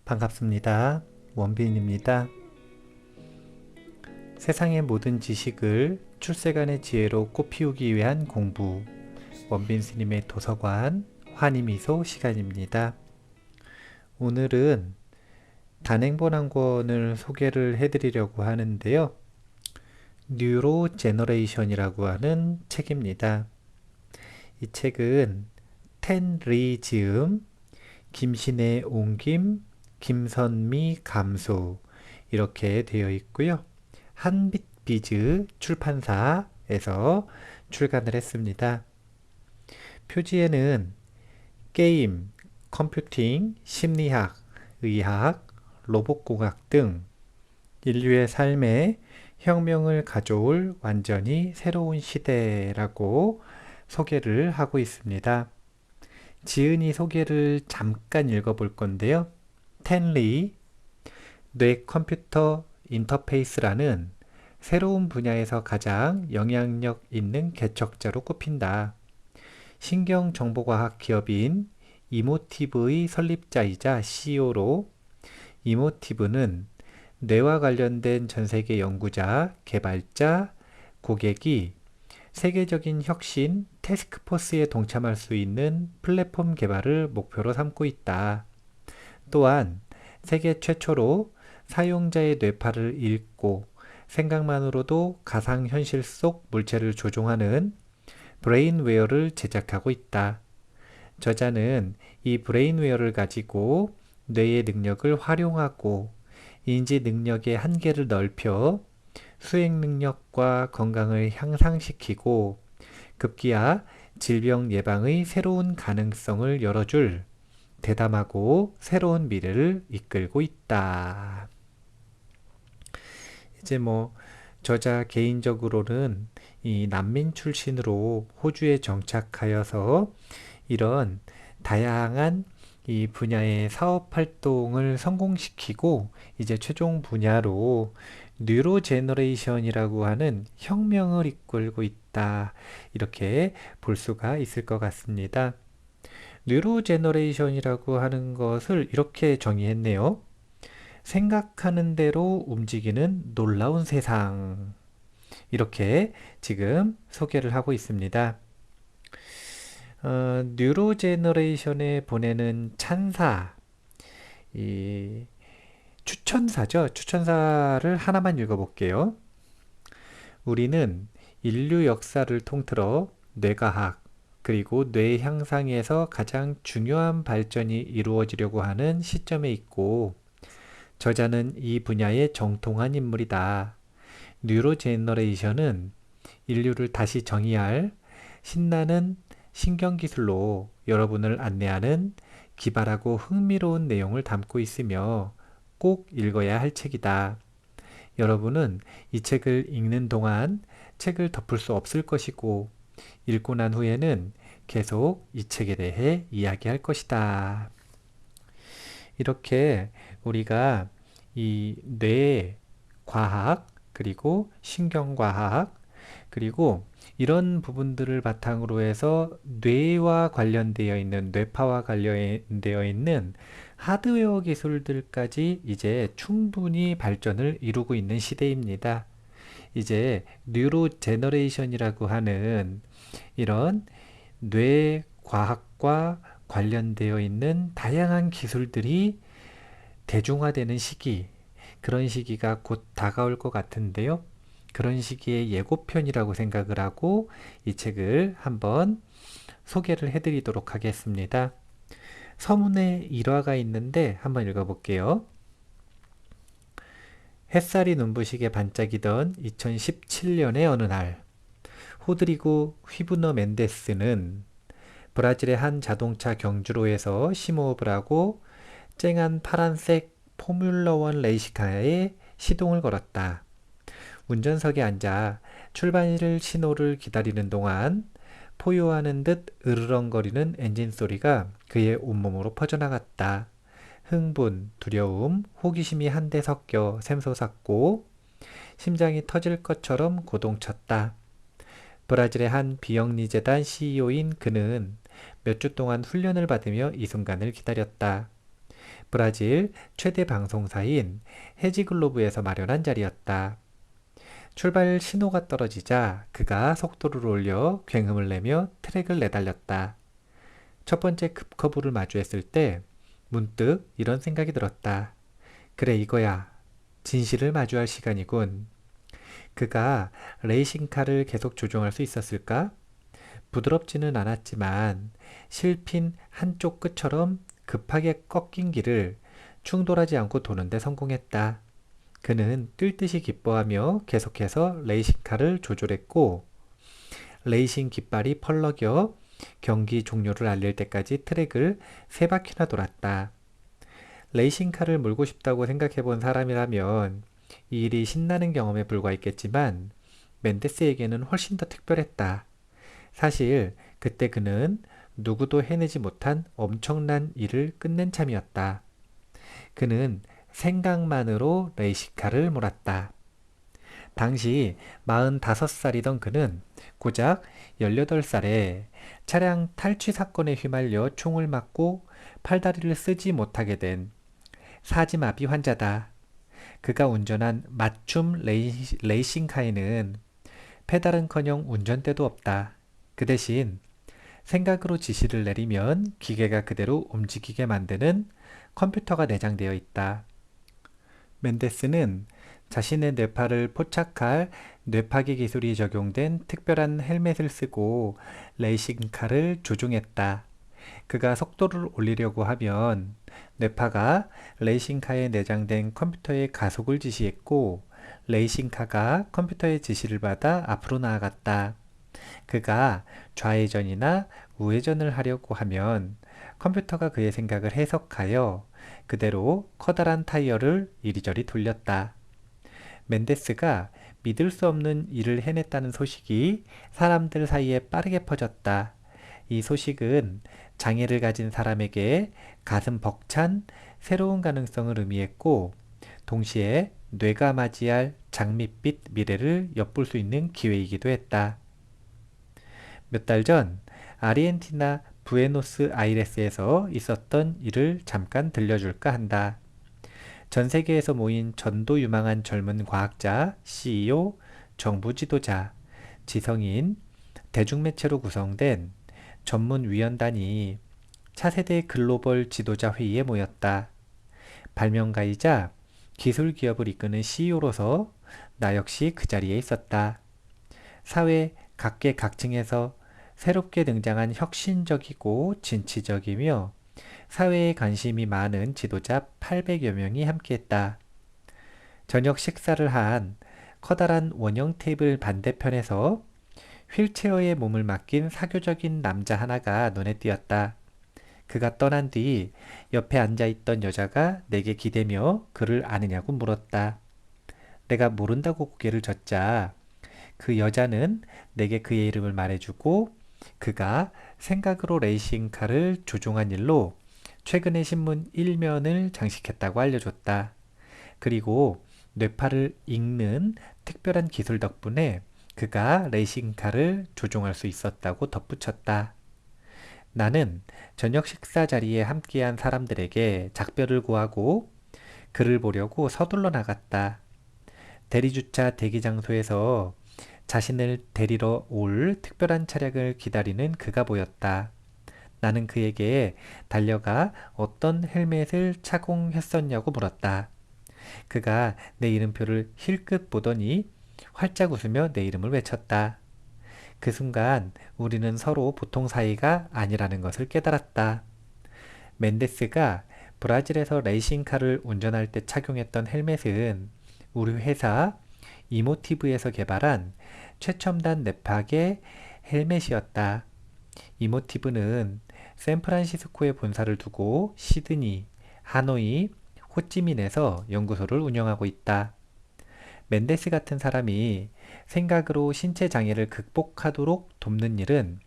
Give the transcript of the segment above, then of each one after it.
반갑습니다. 원빈입니다. 세상의 모든 지식을 출세간의 지혜로 꽃피우기 위한 공부, 원빈 스님의 도서관 환희미소 시간입니다. 오늘은 단행본한권을 소개를 해드리려고 하는데요. 뉴로 제너레이션이라고 하는 책입니다. 이 책은 텐리 지음, 김신의 옹김, 김선미 감소 이렇게 되어 있고요. 한빛비즈 출판사에서 출간을 했습니다. 표지에는 게임, 컴퓨팅, 심리학, 의학, 로봇공학 등 인류의 삶에 혁명을 가져올 완전히 새로운 시대라고 소개를 하고 있습니다. 지은이 소개를 잠깐 읽어볼 건데요. 텐리, 뇌 컴퓨터 인터페이스라는 새로운 분야에서 가장 영향력 있는 개척자로 꼽힌다. 신경정보과학 기업인 이모티브의 설립자이자 CEO로 이모티브는 뇌와 관련된 전세계 연구자, 개발자, 고객이 세계적인 혁신 태스크포스에 동참할 수 있는 플랫폼 개발을 목표로 삼고 있다. 또한 세계 최초로 사용자의 뇌파를 읽고 생각만으로도 가상현실 속 물체를 조종하는 브레인웨어를 제작하고 있다. 저자는 이 브레인웨어를 가지고 뇌의 능력을 활용하고 인지 능력의 한계를 넓혀 수행 능력과 건강을 향상시키고 급기야 질병 예방의 새로운 가능성을 열어줄 대담하고 새로운 미래를 이끌고 있다. 이제 저자 개인적으로는 이 난민 출신으로 호주에 정착하여서 이런 다양한 이 분야의 사업 활동을 성공시키고 이제 최종 분야로 뉴로 제너레이션이라고 하는 혁명을 이끌고 있다. 이렇게 볼 수가 있을 것 같습니다. 뉴로 제너레이션이라고 하는 것을 이렇게 정의했네요. 생각하는 대로 움직이는 놀라운 세상. 이렇게 지금 소개를 하고 있습니다. 뉴로 제너레이션에 보내는 찬사, 이 추천사죠. 추천사를 하나만 읽어볼게요. 우리는 인류 역사를 통틀어 뇌과학, 그리고 뇌 향상에서 가장 중요한 발전이 이루어지려고 하는 시점에 있고, 저자는 이 분야의 정통한 인물이다. 뉴로 제너레이션은 인류를 다시 정의할 신나는 신경기술로 여러분을 안내하는 기발하고 흥미로운 내용을 담고 있으며 꼭 읽어야 할 책이다. 여러분은 이 책을 읽는 동안 책을 덮을 수 없을 것이고 읽고 난 후에는 계속 이 책에 대해 이야기할 것이다. 이렇게 우리가 이 뇌과학 그리고 신경과학 그리고 이런 부분들을 바탕으로 해서 뇌와 관련되어 있는 뇌파와 관련되어 있는 하드웨어 기술들까지 이제 충분히 발전을 이루고 있는 시대입니다. 이제 뉴로 제너레이션이라고 하는 이런 뇌과학과 관련되어 있는 다양한 기술들이 대중화되는 시기, 그런 시기가 곧 다가올 것 같은데요. 그런 시기의 예고편이라고 생각을 하고 이 책을 한번 소개를 해드리도록 하겠습니다. 서문에 일화가 있는데 한번 읽어볼게요. 햇살이 눈부시게 반짝이던 2017년의 어느 날, 호드리고 휘브너 멘데스는 브라질의 한 자동차 경주로에서 심호흡을 하고 쨍한 파란색 포뮬러1 레이싱카에 시동을 걸었다. 운전석에 앉아 출발 신호를 기다리는 동안 포효하는 듯 으르렁거리는 엔진 소리가 그의 온몸으로 퍼져나갔다. 흥분, 두려움, 호기심이 한데 섞여 샘솟았고 심장이 터질 것처럼 고동쳤다. 브라질의 한 비영리재단 CEO인 그는 몇 주 동안 훈련을 받으며 이 순간을 기다렸다. 브라질 최대 방송사인 헤지글로브에서 마련한 자리였다. 출발 신호가 떨어지자 그가 속도를 올려 굉음을 내며 트랙을 내달렸다. 첫 번째 급커브를 마주했을 때 문득 이런 생각이 들었다. 그래, 이거야. 진실을 마주할 시간이군. 그가 레이싱카를 계속 조종할 수 있었을까? 부드럽지는 않았지만 실핀 한쪽 끝처럼 급하게 꺾인 길을 충돌하지 않고 도는데 성공했다. 그는 뛸 듯이 기뻐하며 계속해서 레이싱카를 조절했고 레이싱 깃발이 펄럭여 경기 종료를 알릴 때까지 트랙을 3바퀴나 돌았다. 레이싱카를 몰고 싶다고 생각해 본 사람이라면 이 일이 신나는 경험에 불과했겠지만 멘데스에게는 훨씬 더 특별했다. 사실 그때 그는 누구도 해내지 못한 엄청난 일을 끝낸 참이었다. 그는 생각만으로 레이싱카를 몰았다. 당시 45살이던 그는 고작 18살에 차량 탈취 사건에 휘말려 총을 맞고 팔다리를 쓰지 못하게 된 사지마비 환자다. 그가 운전한 맞춤 레이싱카에는 페달은커녕 운전대도 없다. 그 대신 생각으로 지시를 내리면 기계가 그대로 움직이게 만드는 컴퓨터가 내장되어 있다. 멘데스는 자신의 뇌파를 포착할 뇌파기 기술이 적용된 특별한 헬멧을 쓰고 레이싱카를 조종했다. 그가 속도를 올리려고 하면 뇌파가 레이싱카에 내장된 컴퓨터에 가속을 지시했고 레이싱카가 컴퓨터의 지시를 받아 앞으로 나아갔다. 그가 좌회전이나 우회전을 하려고 하면 컴퓨터가 그의 생각을 해석하여 그대로 커다란 타이어를 이리저리 돌렸다. 멘데스가 믿을 수 없는 일을 해냈다는 소식이 사람들 사이에 빠르게 퍼졌다. 이 소식은 장애를 가진 사람에게 가슴 벅찬 새로운 가능성을 의미했고 동시에 뇌가 맞이할 장밋빛 미래를 엿볼 수 있는 기회이기도 했다. 몇 달 전 아르헨티나 부에노스 아이레스에서 있었던 일을 잠깐 들려줄까 한다. 전 세계에서 모인 전도 유망한 젊은 과학자, CEO, 정부 지도자, 지성인, 대중매체로 구성된 전문위원단이 차세대 글로벌 지도자 회의에 모였다. 발명가이자 기술 기업을 이끄는 CEO로서 나 역시 그 자리에 있었다. 사회 각계각층에서 새롭게 등장한 혁신적이고 진취적이며 사회에 관심이 많은 지도자 800여 명이 함께했다. 저녁 식사를 한 커다란 원형 테이블 반대편에서 휠체어에 몸을 맡긴 사교적인 남자 하나가 눈에 띄었다. 그가 떠난 뒤 옆에 앉아있던 여자가 내게 기대며 그를 아느냐고 물었다. 내가 모른다고 고개를 젓자 그 여자는 내게 그의 이름을 말해주고 그가 생각으로 레이싱카를 조종한 일로 최근의 신문 1면을 장식했다고 알려줬다. 그리고 뇌파를 읽는 특별한 기술 덕분에 그가 레이싱카를 조종할 수 있었다고 덧붙였다. 나는 저녁 식사 자리에 함께한 사람들에게 작별을 구하고 그를 보려고 서둘러 나갔다. 대리주차 대기 장소에서 자신을 데리러 올 특별한 차량을 기다리는 그가 보였다. 나는 그에게 달려가 어떤 헬멧을 착용했었냐고 물었다. 그가 내 이름표를 힐끗 보더니 활짝 웃으며 내 이름을 외쳤다. 그 순간 우리는 서로 보통 사이가 아니라는 것을 깨달았다. 멘데스가 브라질에서 레이싱카를 운전할 때 착용했던 헬멧은 우리 회사 이모티브에서 개발한 최첨단 뇌파계 헬멧이었다. 이모티브는 샌프란시스코에 본사를 두고 시드니, 하노이, 호찌민에서 연구소를 운영하고 있다. 멘데스 같은 사람이 생각으로 신체 장애를 극복하도록 돕는 일은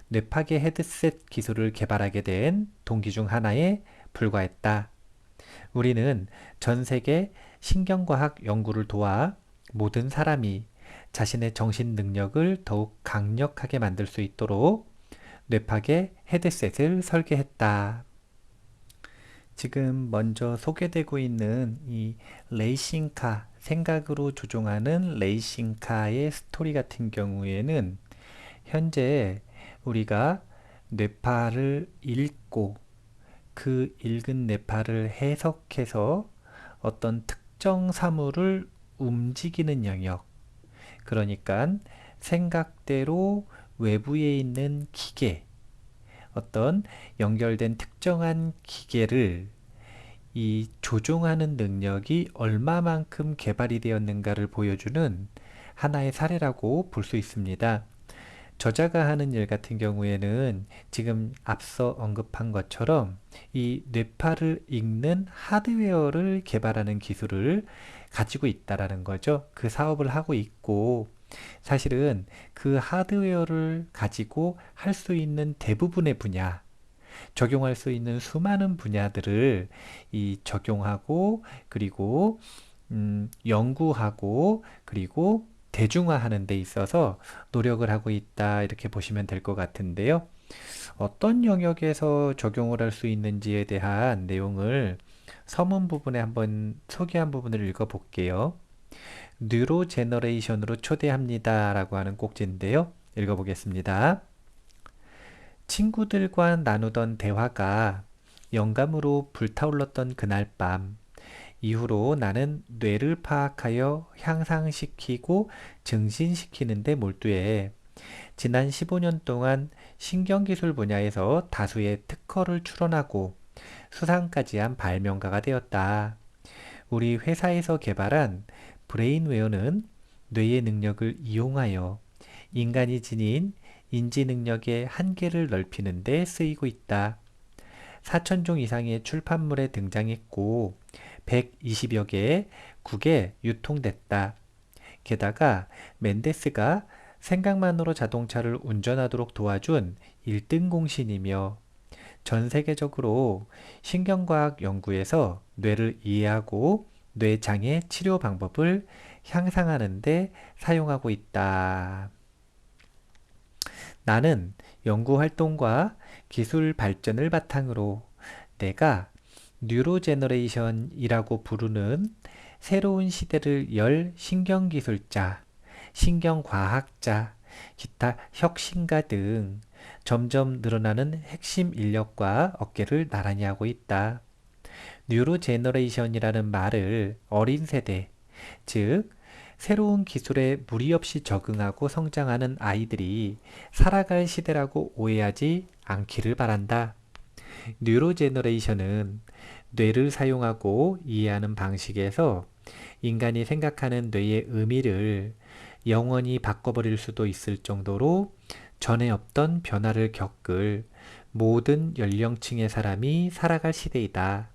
뇌파계 헤드셋 기술을 개발하게 된 동기 중 하나에 불과했다. 우리는 전 세계 신경과학 연구를 도와 모든 사람이 자신의 정신 능력을 더욱 강력하게 만들 수 있도록 뇌파계 헤드셋을 설계했다. 지금 먼저 소개되고 있는 이 레이싱카, 생각으로 조종하는 레이싱카의 스토리 같은 경우에는 현재 우리가 뇌파를 읽고 그 읽은 뇌파를 해석해서 어떤 특정 사물을 움직이는 영역, 그러니까 생각대로 외부에 있는 기계, 어떤 연결된 특정한 기계를 이 조종하는 능력이 얼마만큼 개발이 되었는가를 보여주는 하나의 사례라고 볼 수 있습니다. 저자가 하는 일 같은 경우에는 지금 앞서 언급한 것처럼 이 뇌파를 읽는 하드웨어를 개발하는 기술을 가지고 있다라는 거죠. 그 사업을 하고 있고, 사실은 그 하드웨어를 가지고 할 수 있는 대부분의 분야, 적용할 수 있는 수많은 분야들을 이 적용하고, 그리고 연구하고, 그리고 대중화하는 데 있어서 노력을 하고 있다, 이렇게 보시면 될 것 같은데요. 어떤 영역에서 적용을 할 수 있는지에 대한 내용을 서문 부분에 한번 소개한 부분을 읽어 볼게요. 뉴로 제너레이션으로 초대합니다 라고 하는 꼭지인데요. 읽어 보겠습니다. 친구들과 나누던 대화가 영감으로 불타올랐던 그날 밤, 이후로 나는 뇌를 파악하여 향상시키고 증진시키는 데 몰두해 지난 15년 동안 신경기술 분야에서 다수의 특허를 출원하고 수상까지 한 발명가가 되었다. 우리 회사에서 개발한 브레인웨어는 뇌의 능력을 이용하여 인간이 지닌 인지 능력의 한계를 넓히는 데 쓰이고 있다. 4,000종 이상의 출판물에 등장했고 120여 개의 국에 유통됐다. 게다가 멘데스가 생각만으로 자동차를 운전하도록 도와준 1등 공신이며 전 세계적으로 신경과학 연구에서 뇌를 이해하고 뇌장애 치료 방법을 향상하는 데 사용하고 있다. 나는 연구 활동과 기술 발전을 바탕으로 내가 뉴로제너레이션이라고 부르는 새로운 시대를 열 신경기술자, 신경과학자, 기타 혁신가 등 점점 늘어나는 핵심 인력과 어깨를 나란히 하고 있다. 뉴로제너레이션이라는 말을 어린 세대, 즉 새로운 기술에 무리 없이 적응하고 성장하는 아이들이 살아갈 시대라고 오해하지 않기를 바란다. 뉴로제너레이션은 뇌를 사용하고 이해하는 방식에서 인간이 생각하는 뇌의 의미를 영원히 바꿔버릴 수도 있을 정도로 전에 없던 변화를 겪을 모든 연령층의 사람이 살아갈 시대이다.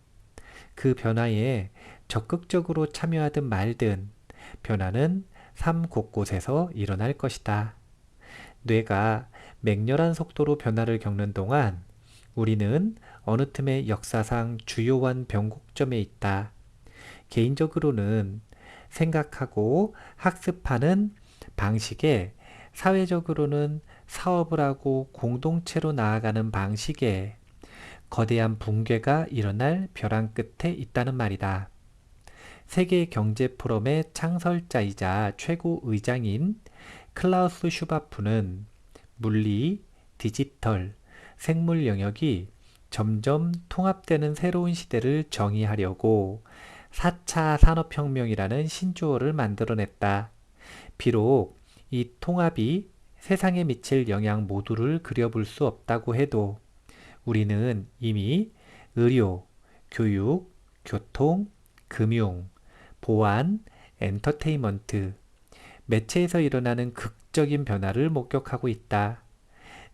그 변화에 적극적으로 참여하든 말든 변화는 삶 곳곳에서 일어날 것이다. 뇌가 맹렬한 속도로 변화를 겪는 동안 우리는 어느 틈에 역사상 주요한 변곡점에 있다. 개인적으로는 생각하고 학습하는 방식에, 사회적으로는 사업을 하고 공동체로 나아가는 방식에 거대한 붕괴가 일어날 벼랑 끝에 있다는 말이다. 세계 경제 포럼의 창설자이자 최고 의장인 클라우스 슈바프는 물리, 디지털, 생물 영역이 점점 통합되는 새로운 시대를 정의하려고 4차 산업혁명이라는 신조어를 만들어냈다. 비록 이 통합이 세상에 미칠 영향 모두를 그려볼 수 없다고 해도 우리는 이미 의료, 교육, 교통, 금융, 보안, 엔터테인먼트, 매체에서 일어나는 극적인 변화를 목격하고 있다.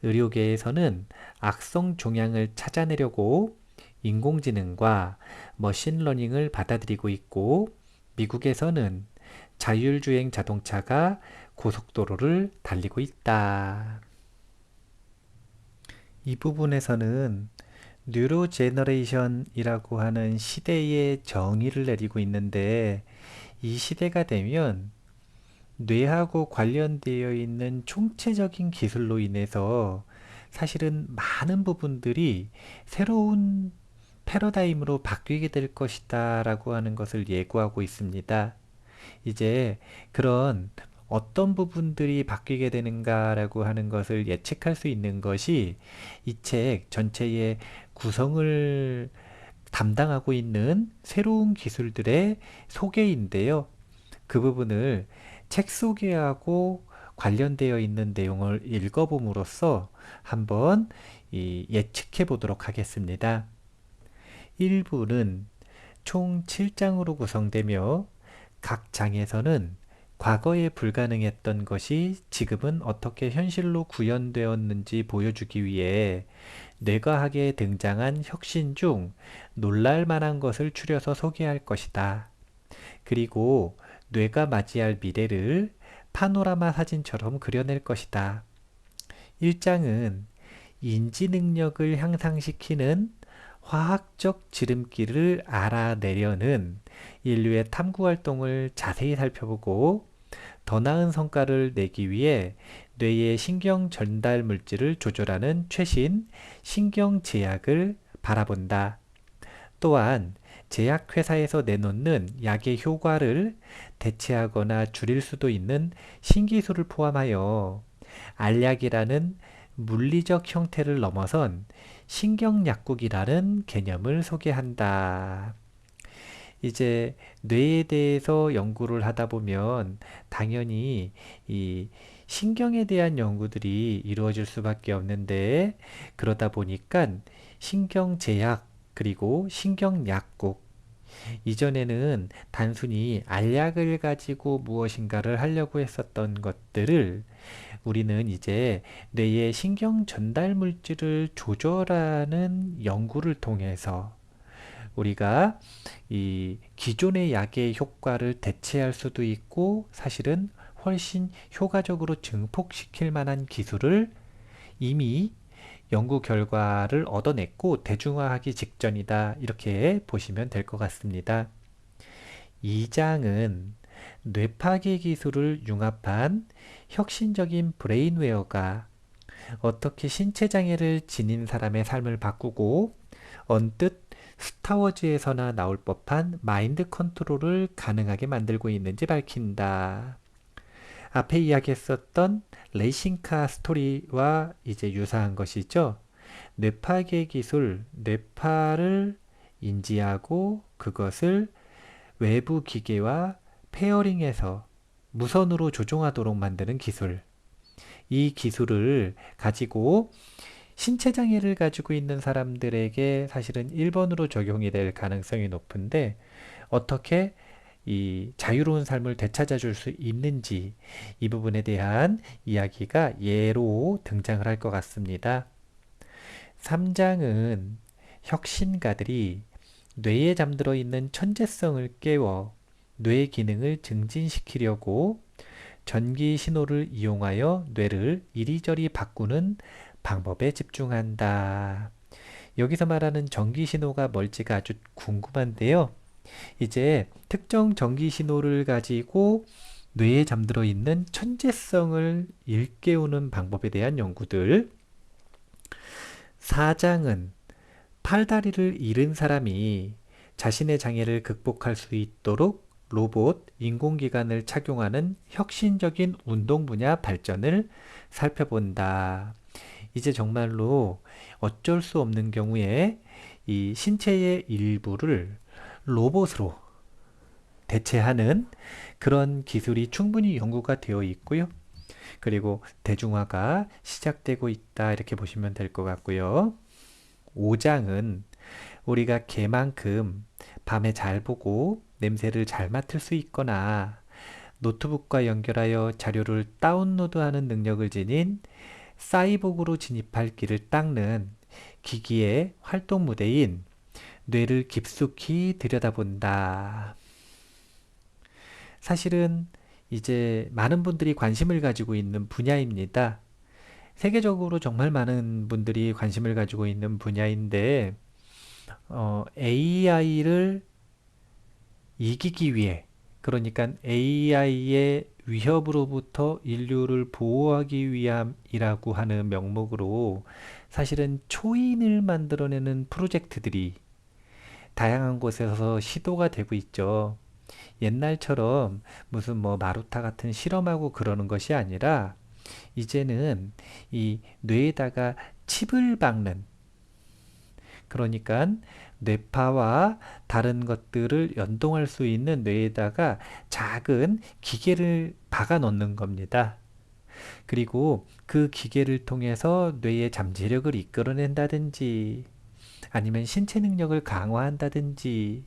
의료계에서는 악성 종양을 찾아내려고 인공지능과 머신러닝을 받아들이고 있고, 미국에서는 자율주행 자동차가 고속도로를 달리고 있다. 이 부분에서는 뉴로제너레이션이라고 하는 시대의 정의를 내리고 있는데, 이 시대가 되면 뇌하고 관련되어 있는 총체적인 기술로 인해서 사실은 많은 부분들이 새로운 패러다임으로 바뀌게 될 것이다 라고 하는 것을 예고하고 있습니다. 이제 그런 어떤 부분들이 바뀌게 되는가라고 하는 것을 예측할 수 있는 것이 이 책 전체의 구성을 담당하고 있는 새로운 기술들의 소개인데요. 그 부분을 책 소개하고 관련되어 있는 내용을 읽어봄으로써 한번 예측해 보도록 하겠습니다. 1부는 총 7장으로 구성되며 각 장에서는 과거에 불가능했던 것이 지금은 어떻게 현실로 구현되었는지 보여주기 위해 뇌과학에 등장한 혁신 중 놀랄 만한 것을 추려서 소개할 것이다. 그리고 뇌가 맞이할 미래를 파노라마 사진처럼 그려낼 것이다. 1장은 인지 능력을 향상시키는 화학적 지름길을 알아내려는 인류의 탐구 활동을 자세히 살펴보고 더 나은 성과를 내기 위해 뇌의 신경 전달 물질을 조절하는 최신 신경 제약을 바라본다. 또한 제약회사에서 내놓는 약의 효과를 대체하거나 줄일 수도 있는 신기술을 포함하여 알약이라는 물리적 형태를 넘어선 신경약국이라는 개념을 소개한다. 이제 뇌에 대해서 연구를 하다 보면 당연히 이 신경에 대한 연구들이 이루어질 수밖에 없는데 그러다 보니까 신경제약 그리고 신경약국 이전에는 단순히 알약을 가지고 무엇인가를 하려고 했었던 것들을 우리는 이제 뇌의 신경 전달 물질을 조절하는 연구를 통해서 우리가 이 기존의 약의 효과를 대체할 수도 있고 사실은 훨씬 효과적으로 증폭시킬 만한 기술을 이미 연구 결과를 얻어냈고 대중화하기 직전이다. 이렇게 보시면 될 것 같습니다. 2장은 뇌파괴 기술을 융합한 혁신적인 브레인웨어가 어떻게 신체 장애를 지닌 사람의 삶을 바꾸고 언뜻 스타워즈에서나 나올 법한 마인드 컨트롤을 가능하게 만들고 있는지 밝힌다. 앞에 이야기했었던 레이싱카 스토리와 이제 유사한 것이죠. 뇌파괴 기술, 뇌파를 인지하고 그것을 외부 기계와 페어링해서 무선으로 조종하도록 만드는 기술. 이 기술을 가지고 신체 장애를 가지고 있는 사람들에게 사실은 1번으로 적용이 될 가능성이 높은데 어떻게 이 자유로운 삶을 되찾아 줄 수 있는지 이 부분에 대한 이야기가 예로 등장을 할 것 같습니다. 3장은 혁신가들이 뇌에 잠들어 있는 천재성을 깨워 뇌 기능을 증진시키려고 전기 신호를 이용하여 뇌를 이리저리 바꾸는 방법에 집중한다. 여기서 말하는 전기 신호가 뭘지가 아주 궁금한데요. 이제 특정 전기 신호를 가지고 뇌에 잠들어 있는 천재성을 일깨우는 방법에 대한 연구들. 4장은 팔다리를 잃은 사람이 자신의 장애를 극복할 수 있도록 로봇, 인공기관을 착용하는 혁신적인 운동 분야 발전을 살펴본다. 이제 정말로 어쩔 수 없는 경우에 이 신체의 일부를 로봇으로 대체하는 그런 기술이 충분히 연구가 되어 있고요. 그리고 대중화가 시작되고 있다 이렇게 보시면 될 것 같고요. 5장은 우리가 개만큼 밤에 잘 보고 냄새를 잘 맡을 수 있거나 노트북과 연결하여 자료를 다운로드하는 능력을 지닌 사이보그로 진입할 길을 닦는 기기의 활동 무대인 뇌를 깊숙이 들여다본다. 사실은 이제 많은 분들이 관심을 가지고 있는 분야입니다. 세계적으로 정말 많은 분들이 관심을 가지고 있는 분야인데 AI를 이기기 위해 그러니까 AI의 위협으로부터 인류를 보호하기 위함이라고 하는 명목으로 사실은 초인을 만들어내는 프로젝트들이 다양한 곳에서 시도가 되고 있죠. 옛날처럼 무슨 뭐 마루타 같은 실험하고 그러는 것이 아니라 이제는 이 뇌에다가 칩을 박는, 그러니까 뇌파와 다른 것들을 연동할 수 있는 뇌에다가 작은 기계를 박아 넣는 겁니다. 그리고 그 기계를 통해서 뇌의 잠재력을 이끌어낸다든지 아니면 신체 능력을 강화한다든지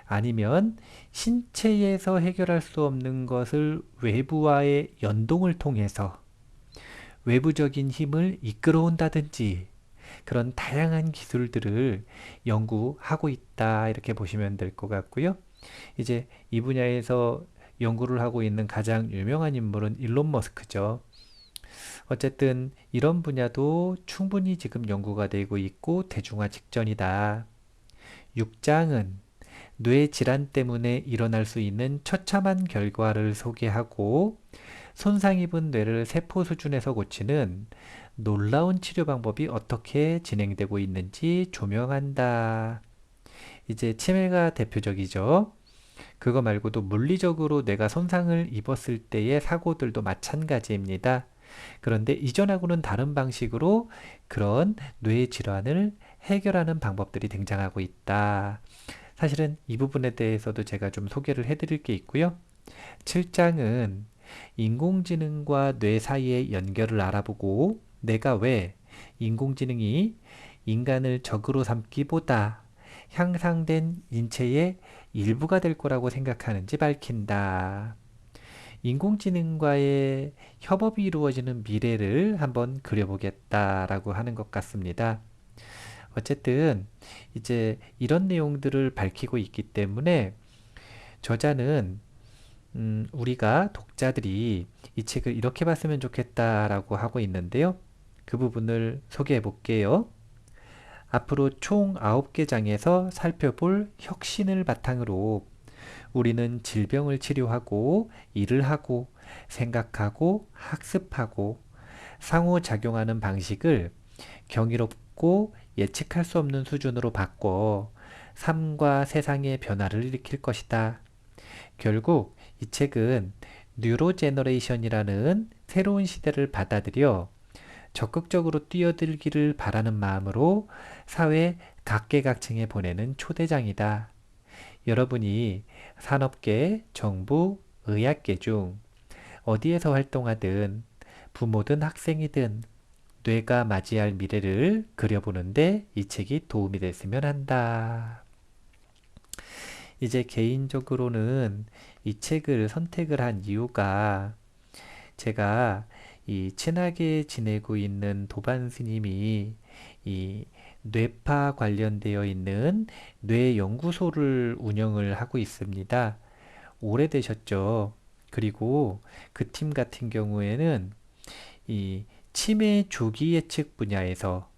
아니면 신체에서 해결할 수 없는 것을 외부와의 연동을 통해서 외부적인 힘을 이끌어온다든지 그런 다양한 기술들을 연구하고 있다 이렇게 보시면 될 것 같고요. 이제 이 분야에서 연구를 하고 있는 가장 유명한 인물은 일론 머스크죠. 어쨌든 이런 분야도 충분히 지금 연구가 되고 있고 대중화 직전이다. 6장은 뇌 질환 때문에 일어날 수 있는 처참한 결과를 소개하고 손상 입은 뇌를 세포 수준에서 고치는 놀라운 치료 방법이 어떻게 진행되고 있는지 조명한다. 이제 치매가 대표적이죠. 그거 말고도 물리적으로 뇌가 손상을 입었을 때의 사고들도 마찬가지입니다. 그런데 이전하고는 다른 방식으로 그런 뇌 질환을 해결하는 방법들이 등장하고 있다. 사실은 이 부분에 대해서도 제가 좀 소개를 해드릴 게 있고요. 7장은 인공지능과 뇌 사이의 연결을 알아보고 내가 왜 인공지능이 인간을 적으로 삼기보다 향상된 인체의 일부가 될 거라고 생각하는지 밝힌다. 인공지능과의 협업이 이루어지는 미래를 한번 그려보겠다라고 하는 것 같습니다. 어쨌든 이제 이런 내용들을 밝히고 있기 때문에 저자는 우리가 독자들이 이 책을 이렇게 봤으면 좋겠다라고 하고 있는데요. 그 부분을 소개해 볼게요. 앞으로 총 9개 장에서 살펴볼 혁신을 바탕으로 우리는 질병을 치료하고 일을 하고 생각하고 학습하고 상호작용하는 방식을 경이롭고 예측할 수 없는 수준으로 바꿔 삶과 세상의 변화를 일으킬 것이다. 결국 이 책은 뉴로제너레이션이라는 새로운 시대를 받아들여 적극적으로 뛰어들기를 바라는 마음으로 사회 각계각층에 보내는 초대장이다. 여러분이 산업계, 정부, 의학계 중 어디에서 활동하든 부모든 학생이든 뇌가 맞이할 미래를 그려보는데 이 책이 도움이 됐으면 한다. 이제 개인적으로는 이 책을 선택을 한 이유가 제가 이 친하게 지내고 있는 도반 스님이 이 뇌파 관련되어 있는 뇌연구소를 운영을 하고 있습니다. 오래되셨죠. 그리고 그 팀 같은 경우에는 이 치매 조기 예측 분야에서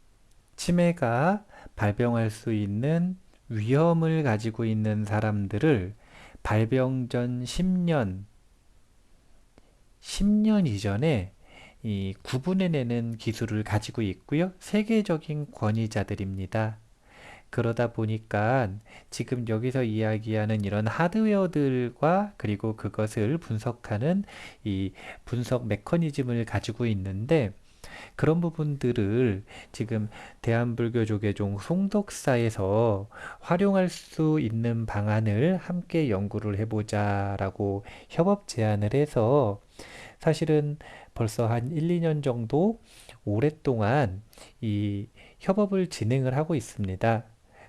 치매가 발병할 수 있는 위험을 가지고 있는 사람들을 발병 전 10년 이전에 이 구분해내는 기술을 가지고 있고요. 세계적인 권위자들입니다. 그러다 보니까 지금 여기서 이야기하는 이런 하드웨어들과 그리고 그것을 분석하는 이 분석 메커니즘을 가지고 있는데 그런 부분들을 지금 대한불교조계종 송덕사에서 활용할 수 있는 방안을 함께 연구를 해보자라고 협업 제안을 해서 사실은 벌써 한 1, 2년 정도 오랫동안 이 협업을 진행을 하고 있습니다.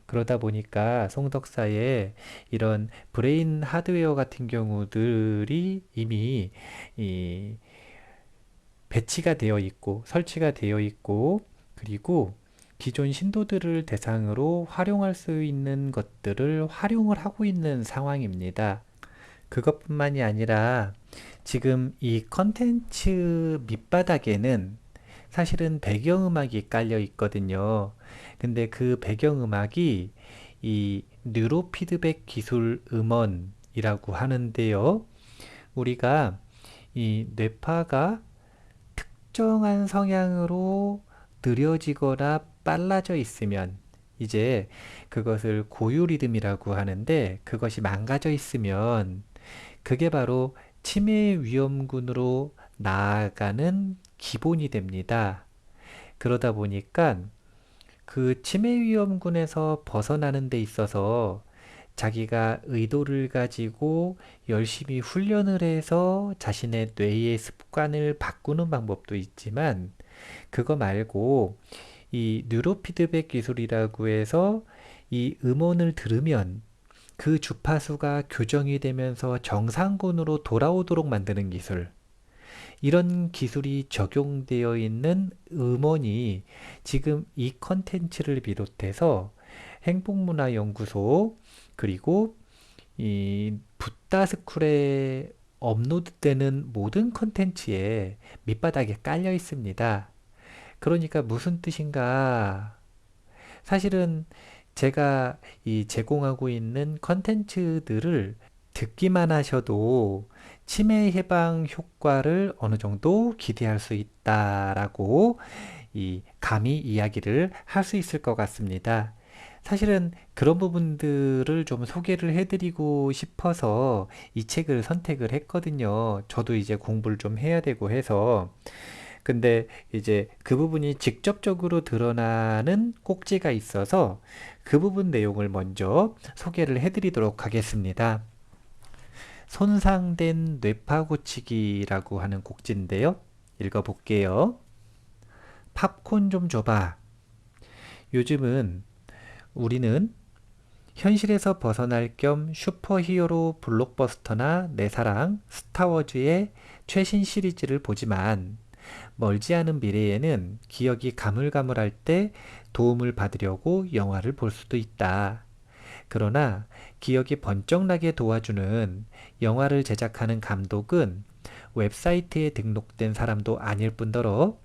그러다 보니까 송덕사에 이런 브레인 하드웨어 같은 경우들이 이미 이 배치가 되어 있고 설치가 되어 있고 그리고 기존 신도들을 대상으로 활용할 수 있는 것들을 활용을 하고 있는 상황입니다. 그것뿐만이 아니라 지금 이 컨텐츠 밑바닥에는 사실은 배경음악이 깔려 있거든요. 근데 그 배경음악이 이 뉴로 피드백 기술 음원이라고 하는데요. 우리가 이 뇌파가 특정한 성향으로 느려지거나 빨라져 있으면 이제 그것을 고유 리듬이라고 하는데 그것이 망가져 있으면 그게 바로 치매 위험군으로 나아가는 기본이 됩니다. 그러다 보니까 그 치매 위험군에서 벗어나는 데 있어서 자기가 의도를 가지고 열심히 훈련을 해서 자신의 뇌의 습관을 바꾸는 방법도 있지만 그거 말고 이 뉴로 피드백 기술이라고 해서 이 음원을 들으면 그 주파수가 교정이 되면서 정상군으로 돌아오도록 만드는 기술. 이런 기술이 적용되어 있는 음원이 지금 이 컨텐츠를 비롯해서 행복문화연구소 그리고 이 붓다스쿨에 업로드되는 모든 컨텐츠에 밑바닥에 깔려 있습니다. 그러니까 무슨 뜻인가? 사실은 제가 이 제공하고 있는 컨텐츠들을 듣기만 하셔도 치매 예방 효과를 어느 정도 기대할 수 있다라고 이 감히 이야기를 할 수 있을 것 같습니다. 사실은 그런 부분들을 좀 소개를 해드리고 싶어서 이 책을 선택을 했거든요. 저도 이제 공부를 좀 해야 되고 해서. 근데 이제 그 부분이 직접적으로 드러나는 꼭지가 있어서 그 부분 내용을 먼저 소개를 해드리도록 하겠습니다. 손상된 뇌파 고치기라고 하는 꼭지인데요. 읽어볼게요. 팝콘 좀 줘봐. 요즘은 우리는 현실에서 벗어날 겸 슈퍼히어로 블록버스터나 내 사랑, 스타워즈의 최신 시리즈를 보지만 멀지 않은 미래에는 기억이 가물가물할 때 도움을 받으려고 영화를 볼 수도 있다. 그러나 기억이 번쩍나게 도와주는 영화를 제작하는 감독은 웹사이트에 등록된 사람도 아닐 뿐더러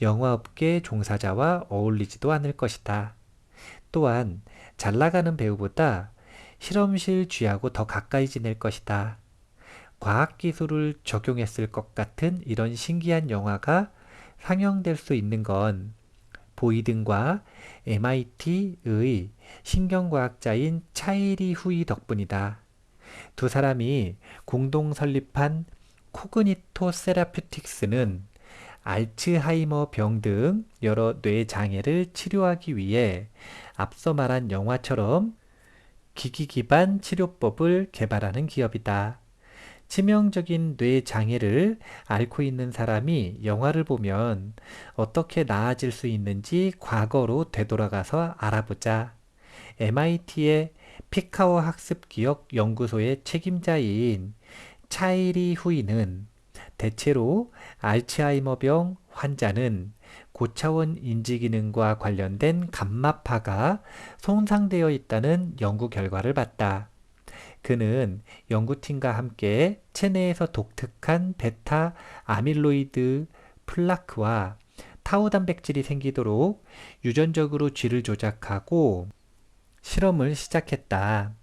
영화업계 종사자와 어울리지도 않을 것이다. 또한 잘 나가는 배우보다 실험실 쥐하고 더 가까이 지낼 것이다. 과학기술을 적용했을 것 같은 이런 신기한 영화가 상영될 수 있는 건 보이든과 MIT의 신경과학자인 차이리 후이 덕분이다. 두 사람이 공동 설립한 코그니토 세라퓨틱스는 알츠하이머 병 등 여러 뇌 장애를 치료하기 위해 앞서 말한 영화처럼 기기 기반 치료법을 개발하는 기업이다. 치명적인 뇌 장애를 앓고 있는 사람이 영화를 보면 어떻게 나아질 수 있는지 과거로 되돌아가서 알아보자. MIT의 피카오 학습기억 연구소의 책임자인 차이리 후이는 대체로 알츠하이머병 환자는 고차원 인지기능과 관련된 감마파가 손상되어 있다는 연구 결과를 봤다. 그는 연구팀과 함께 체내에서 독특한 베타 아밀로이드 플라크와 타우 단백질이 생기도록 유전적으로 쥐를 조작하고 실험을 시작했다.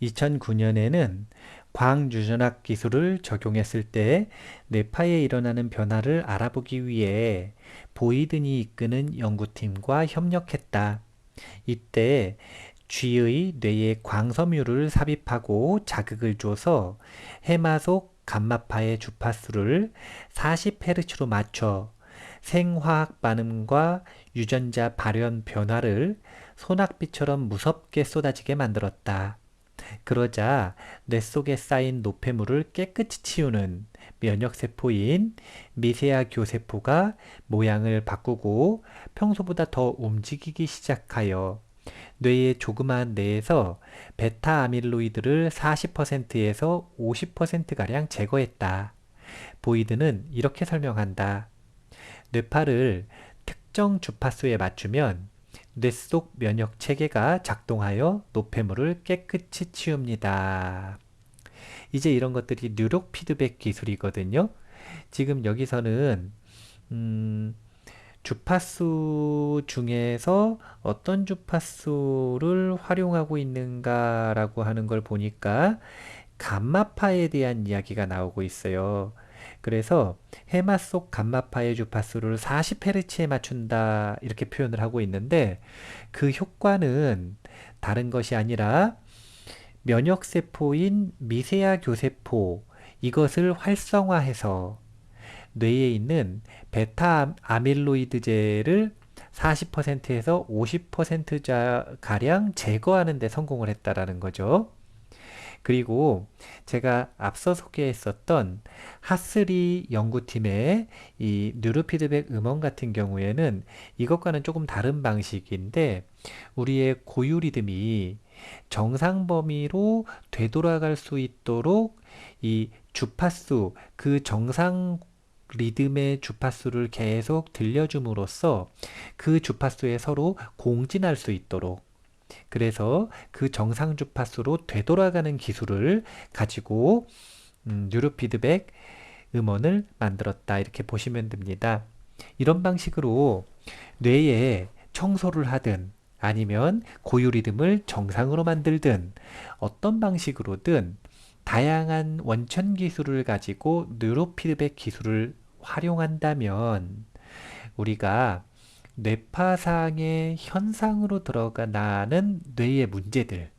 2009년에는 광유전학 기술을 적용했을 때 뇌파에 일어나는 변화를 알아보기 위해 보이든이 이끄는 연구팀과 협력했다. 이때 쥐의 뇌에 광섬유를 삽입하고 자극을 줘서 해마 속 감마파의 주파수를 40Hz로 맞춰 생화학 반응과 유전자 발현 변화를 소낙비처럼 무섭게 쏟아지게 만들었다. 그러자 뇌 속에 쌓인 노폐물을 깨끗이 치우는 면역세포인 미세아 교세포가 모양을 바꾸고 평소보다 더 움직이기 시작하여 뇌의 조그마한 뇌에서 베타 아밀로이드를 40%에서 50%가량 제거했다. 보이드는 이렇게 설명한다. 뇌파를 특정 주파수에 맞추면 뇌 속 면역 체계가 작동하여 노폐물을 깨끗이 치웁니다. 이제 이런 것들이 뉴로 피드백 기술이거든요. 지금 여기서는 주파수 중에서 어떤 주파수를 활용하고 있는가라고 하는 걸 보니까 감마파에 대한 이야기가 나오고 있어요. 그래서 해마 속 감마파의 주파수를 40Hz에 맞춘다 이렇게 표현을 하고 있는데 그 효과는 다른 것이 아니라 면역세포인 미세아 교세포 이것을 활성화해서 뇌에 있는 베타 아밀로이드제를 40%에서 50%가량 제거하는 데 성공을 했다라는 거죠. 그리고 제가 앞서 소개했었던 하스리 연구팀의 이 뉴로피드백 음원 같은 경우에는 이것과는 조금 다른 방식인데 우리의 고유 리듬이 정상 범위로 되돌아갈 수 있도록 이 주파수, 그 정상 리듬의 주파수를 계속 들려줌으로써 그 주파수에 서로 공진할 수 있도록 그래서 그 정상 주파수로 되돌아가는 기술을 가지고 뉴로피드백 음원을 만들었다 이렇게 보시면 됩니다. 이런 방식으로 뇌에 청소를 하든 아니면 고유 리듬을 정상으로 만들든 어떤 방식으로든 다양한 원천 기술을 가지고 뉴로피드백 기술을 활용한다면 우리가 뇌파상의 현상으로 들어가는 뇌의 문제들,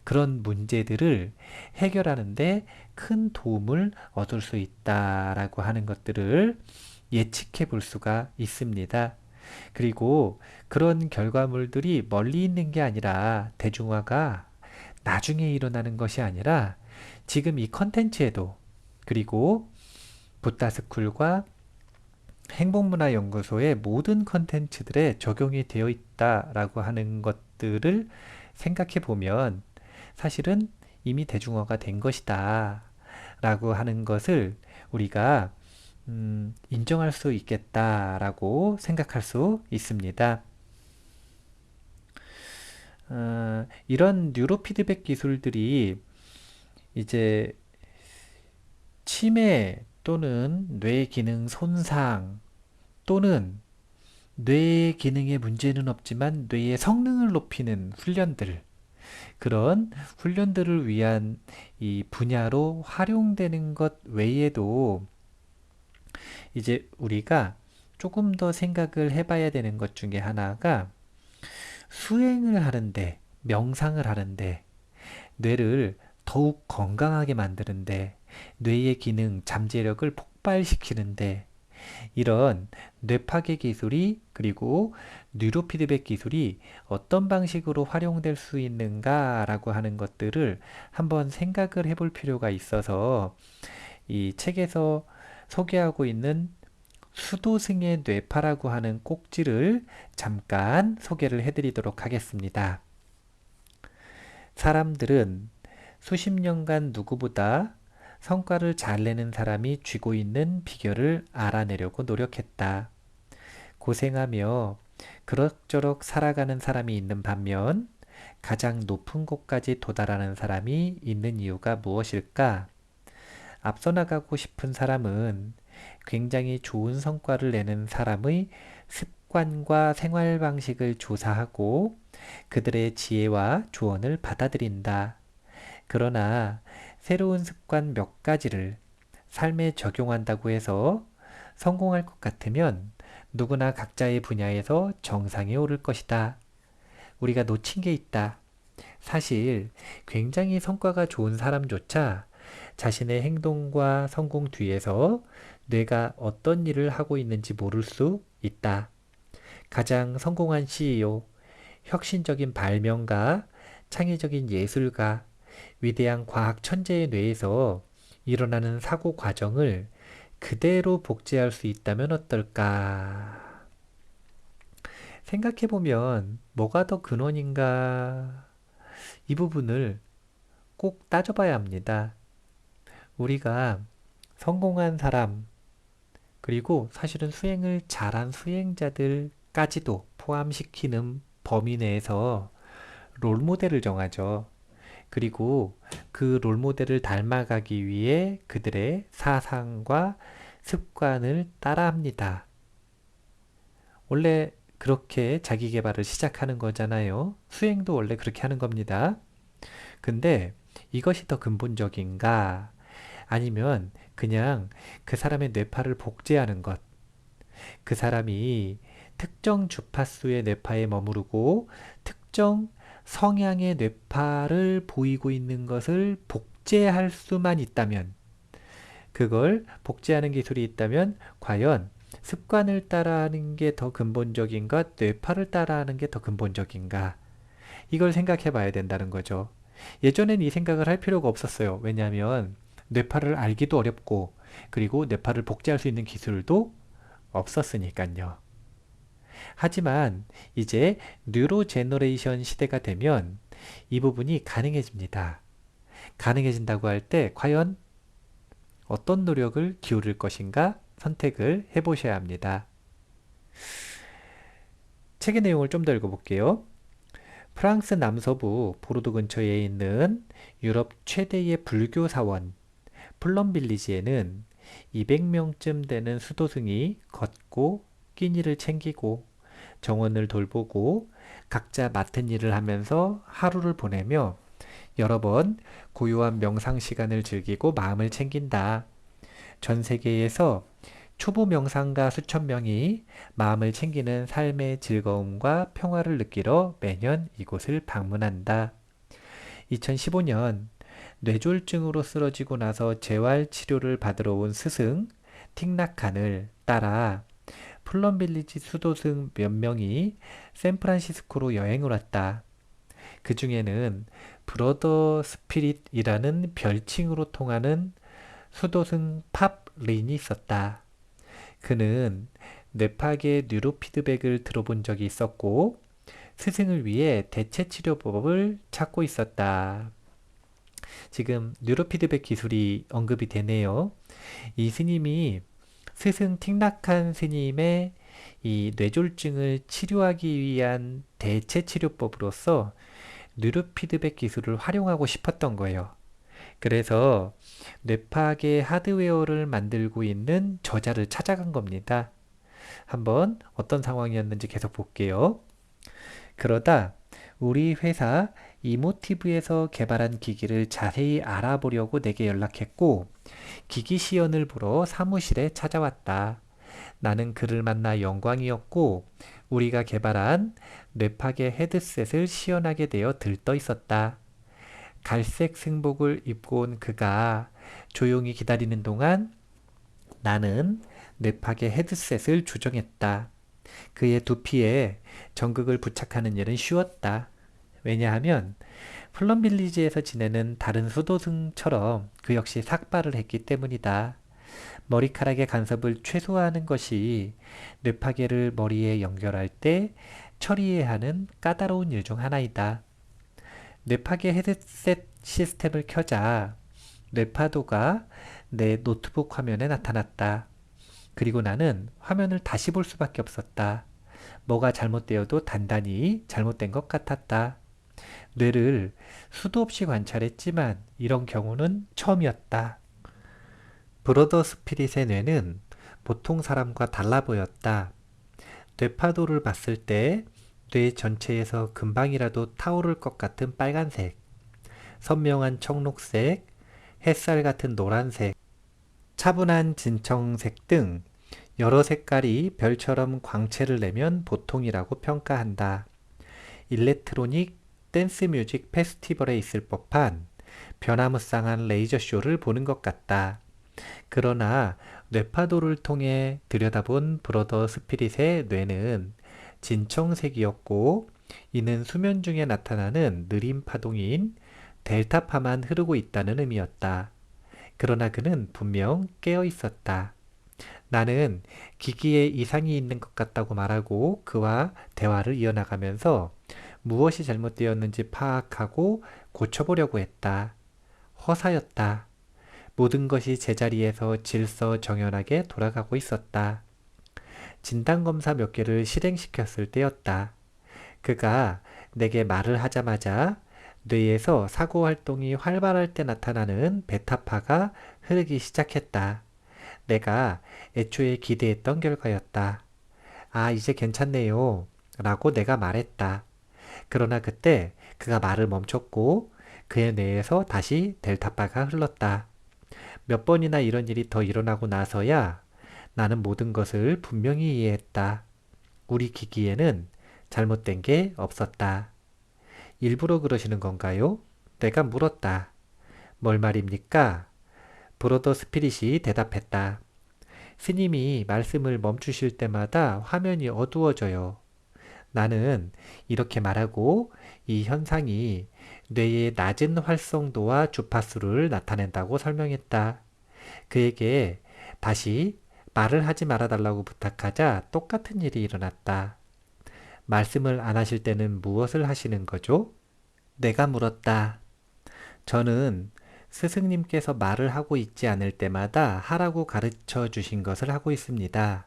그런 문제들을 해결하는데 큰 도움을 얻을 수 있다라고 하는 것들을 예측해 볼 수가 있습니다. 그리고 그런 결과물들이 멀리 있는 게 아니라 대중화가 나중에 일어나는 것이 아니라 지금 이 컨텐츠에도 그리고 붓다스쿨과 행복문화연구소의 모든 컨텐츠들에 적용이 되어 있다라고 하는 것들을 생각해 보면 사실은 이미 대중화가 된 것이다 라고 하는 것을 우리가 인정할 수 있겠다라고 생각할 수 있습니다. 이런 뉴로피드백 기술들이 이제 치매 또는 뇌 기능 손상 또는 뇌 기능에 문제는 없지만 뇌의 성능을 높이는 훈련들 그런 훈련들을 위한 이 분야로 활용되는 것 외에도 이제 우리가 조금 더 생각을 해봐야 되는 것 중에 하나가 수행을 하는데 명상을 하는데 뇌를 더욱 건강하게 만드는데 뇌의 기능, 잠재력을 폭발시키는데 이런 뇌파괴 기술이 그리고 뉴로피드백 기술이 어떤 방식으로 활용될 수 있는가라고 하는 것들을 한번 생각을 해볼 필요가 있어서 이 책에서 소개하고 있는 수도승의 뇌파라고 하는 꼭지를 잠깐 소개를 해드리도록 하겠습니다. 사람들은 수십 년간 누구보다 성과를 잘 내는 사람이 쥐고 있는 비결을 알아내려고 노력했다. 고생하며 그럭저럭 살아가는 사람이 있는 반면 가장 높은 곳까지 도달하는 사람이 있는 이유가 무엇일까? 앞서 나가고 싶은 사람은 굉장히 좋은 성과를 내는 사람의 습관과 생활 방식을 조사하고 그들의 지혜와 조언을 받아들인다. 그러나 새로운 습관 몇 가지를 삶에 적용한다고 해서 성공할 것 같으면 누구나 각자의 분야에서 정상에 오를 것이다. 우리가 놓친 게 있다. 사실 굉장히 성과가 좋은 사람조차 자신의 행동과 성공 뒤에서 뇌가 어떤 일을 하고 있는지 모를 수 있다. 가장 성공한 CEO, 혁신적인 발명가, 창의적인 예술가, 위대한 과학 천재의 뇌에서 일어나는 사고 과정을 그대로 복제할 수 있다면 어떨까? 생각해보면 뭐가 더 근원인가? 이 부분을 꼭 따져봐야 합니다. 우리가 성공한 사람, 그리고 사실은 수행을 잘한 수행자들까지도 포함시키는 범위 내에서 롤모델을 정하죠. 그리고 그 롤모델을 닮아가기 위해 그들의 사상과 습관을 따라합니다. 원래 그렇게 자기 개발을 시작하는 거잖아요. 수행도 원래 그렇게 하는 겁니다. 근데 이것이 더 근본적인가? 아니면 그냥 그 사람의 뇌파를 복제하는 것. 그 사람이 특정 주파수의 뇌파에 머무르고 특정 성향의 뇌파를 보이고 있는 것을 복제할 수만 있다면, 그걸 복제하는 기술이 있다면 과연 습관을 따라하는 게 더 근본적인가, 뇌파를 따라하는 게 더 근본적인가, 이걸 생각해 봐야 된다는 거죠. 예전엔 이 생각을 할 필요가 없었어요. 왜냐하면 뇌파를 알기도 어렵고, 그리고 뇌파를 복제할 수 있는 기술도 없었으니까요. 하지만 이제 뉴로 제너레이션 시대가 되면 이 부분이 가능해집니다. 가능해진다고 할 때 과연 어떤 노력을 기울일 것인가 선택을 해보셔야 합니다. 책의 내용을 좀 더 읽어볼게요. 프랑스 남서부 보르도 근처에 있는 유럽 최대의 불교 사원 플럼빌리지에는 200명쯤 되는 수도승이 걷고 끼니를 챙기고 정원을 돌보고 각자 맡은 일을 하면서 하루를 보내며 여러 번 고요한 명상 시간을 즐기고 마음을 챙긴다. 전 세계에서 초보 명상가 수천 명이 마음을 챙기는 삶의 즐거움과 평화를 느끼러 매년 이곳을 방문한다. 2015년 뇌졸중으로 쓰러지고 나서 재활 치료를 받으러 온 스승 틱낙한을 따라 플럼빌리지 수도승 몇 명이 샌프란시스코로 여행을 왔다. 그 중에는 브러더 스피릿이라는 별칭으로 통하는 수도승 팝 린이 있었다. 그는 뇌파계 뉴로피드백을 들어본 적이 있었고 스승을 위해 대체 치료법을 찾고 있었다. 지금 뉴로피드백 기술이 언급이 되네요. 이 스님이 스승 틱낙한 스님의 이 뇌졸중을 치료하기 위한 대체 치료법으로서 뉴로피드백 기술을 활용하고 싶었던 거예요. 그래서 뇌파계 하드웨어를 만들고 있는 저자를 찾아간 겁니다. 한번 어떤 상황이었는지 계속 볼게요. 그러다 우리 회사 이모티브에서 개발한 기기를 자세히 알아보려고 내게 연락했고 기기 시연을 보러 사무실에 찾아왔다. 나는 그를 만나 영광이었고 우리가 개발한 뇌파계 헤드셋을 시연하게 되어 들떠 있었다. 갈색 승복을 입고 온 그가 조용히 기다리는 동안 나는 뇌파계 헤드셋을 조정했다. 그의 두피에 전극을 부착하는 일은 쉬웠다. 왜냐하면 플럼빌리지에서 지내는 다른 수도승처럼 그 역시 삭발을 했기 때문이다. 머리카락의 간섭을 최소화하는 것이 뇌파계를 머리에 연결할 때 처리해야 하는 까다로운 일 중 하나이다. 뇌파계 헤드셋 시스템을 켜자 뇌파도가 내 노트북 화면에 나타났다. 그리고 나는 화면을 다시 볼 수밖에 없었다. 뭐가 잘못되어도 단단히 잘못된 것 같았다. 뇌를 수도 없이 관찰했지만 이런 경우는 처음이었다. 브로더 스피릿의 뇌는 보통 사람과 달라 보였다. 뇌파도를 봤을 때 뇌 전체에서 금방이라도 타오를 것 같은 빨간색, 선명한 청록색, 햇살 같은 노란색, 차분한 진청색 등 여러 색깔이 별처럼 광채를 내면 보통이라고 평가한다. 일렉트로닉 댄스 뮤직 페스티벌에 있을 법한 변화무쌍한 레이저 쇼를 보는 것 같다. 그러나 뇌파도를 통해 들여다본 브로더 스피릿의 뇌는 진청색이었고 이는 수면 중에 나타나는 느린 파동인 델타파만 흐르고 있다는 의미였다. 그러나 그는 분명 깨어 있었다. 나는 기기에 이상이 있는 것 같다고 말하고 그와 대화를 이어나가면서 무엇이 잘못되었는지 파악하고 고쳐보려고 했다. 허사였다. 모든 것이 제자리에서 질서정연하게 돌아가고 있었다. 진단검사 몇 개를 실행시켰을 때였다. 그가 내게 말을 하자마자 뇌에서 사고활동이 활발할 때 나타나는 베타파가 흐르기 시작했다. 내가 애초에 기대했던 결과였다. 아, 이제 괜찮네요. 라고 내가 말했다. 그러나 그때 그가 말을 멈췄고 그의 뇌에서 다시 델타파가 흘렀다. 몇 번이나 이런 일이 더 일어나고 나서야 나는 모든 것을 분명히 이해했다. 우리 기기에는 잘못된 게 없었다. 일부러 그러시는 건가요? 내가 물었다. 뭘 말입니까? 브로더 스피릿이 대답했다. 스님이 말씀을 멈추실 때마다 화면이 어두워져요. 나는 이렇게 말하고 이 현상이 뇌의 낮은 활성도와 주파수를 나타낸다고 설명했다. 그에게 다시 말을 하지 말아달라고 부탁하자 똑같은 일이 일어났다. 말씀을 안 하실 때는 무엇을 하시는 거죠? 내가 물었다. 저는 스승님께서 말을 하고 있지 않을 때마다 하라고 가르쳐 주신 것을 하고 있습니다.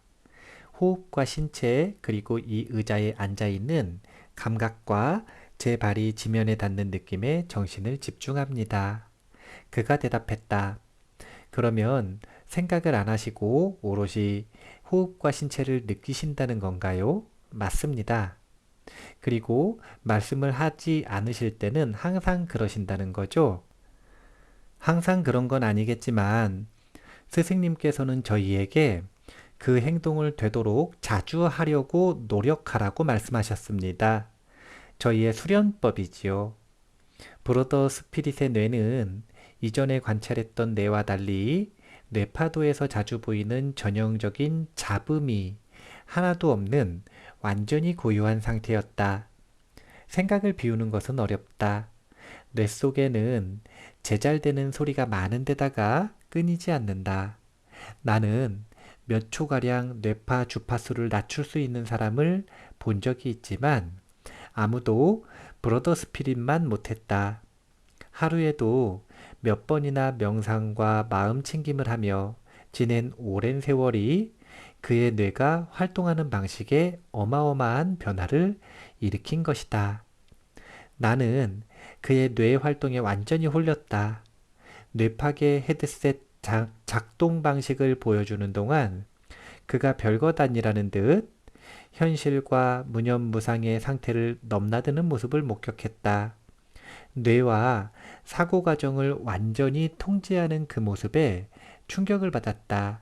호흡과 신체 그리고 이 의자에 앉아 있는 감각과 제 발이 지면에 닿는 느낌에 정신을 집중합니다. 그가 대답했다. 그러면 생각을 안 하시고 오롯이 호흡과 신체를 느끼신다는 건가요? 맞습니다. 그리고 말씀을 하지 않으실 때는 항상 그러신다는 거죠? 항상 그런 건 아니겠지만 스승님께서는 저희에게 그 행동을 되도록 자주 하려고 노력하라고 말씀하셨습니다. 저희의 수련법이지요. 브로더 스피릿의 뇌는 이전에 관찰했던 뇌와 달리 뇌파도에서 자주 보이는 전형적인 잡음이 하나도 없는 완전히 고요한 상태였다. 생각을 비우는 것은 어렵다. 뇌 속에는 제잘되는 소리가 많은 데다가 끊이지 않는다. 나는 몇 초가량 뇌파 주파수를 낮출 수 있는 사람을 본 적이 있지만 아무도 브로더 스피릿만 못했다. 하루에도 몇 번이나 명상과 마음 챙김을 하며 지낸 오랜 세월이 그의 뇌가 활동하는 방식에 어마어마한 변화를 일으킨 것이다. 나는 그의 뇌 활동에 완전히 홀렸다. 뇌파계 헤드셋 작동 방식을 보여주는 동안 그가 별것 아니라는 듯 현실과 무념무상의 상태를 넘나드는 모습을 목격했다. 뇌와 사고 과정을 완전히 통제하는 그 모습에 충격을 받았다.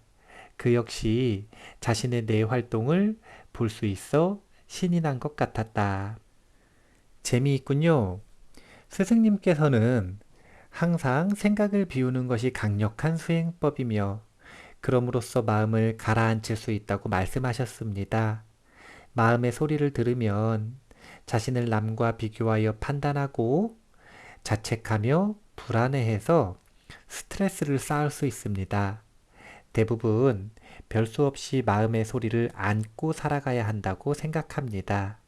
그 역시 자신의 뇌 활동을 볼 수 있어 신이 난 것 같았다. 재미있군요. 스승님께서는 항상 생각을 비우는 것이 강력한 수행법이며 그럼으로써 마음을 가라앉힐 수 있다고 말씀하셨습니다. 마음의 소리를 들으면 자신을 남과 비교하여 판단하고 자책하며 불안해해서 스트레스를 쌓을 수 있습니다. 대부분 별 수 없이 마음의 소리를 안고 살아가야 한다고 생각합니다.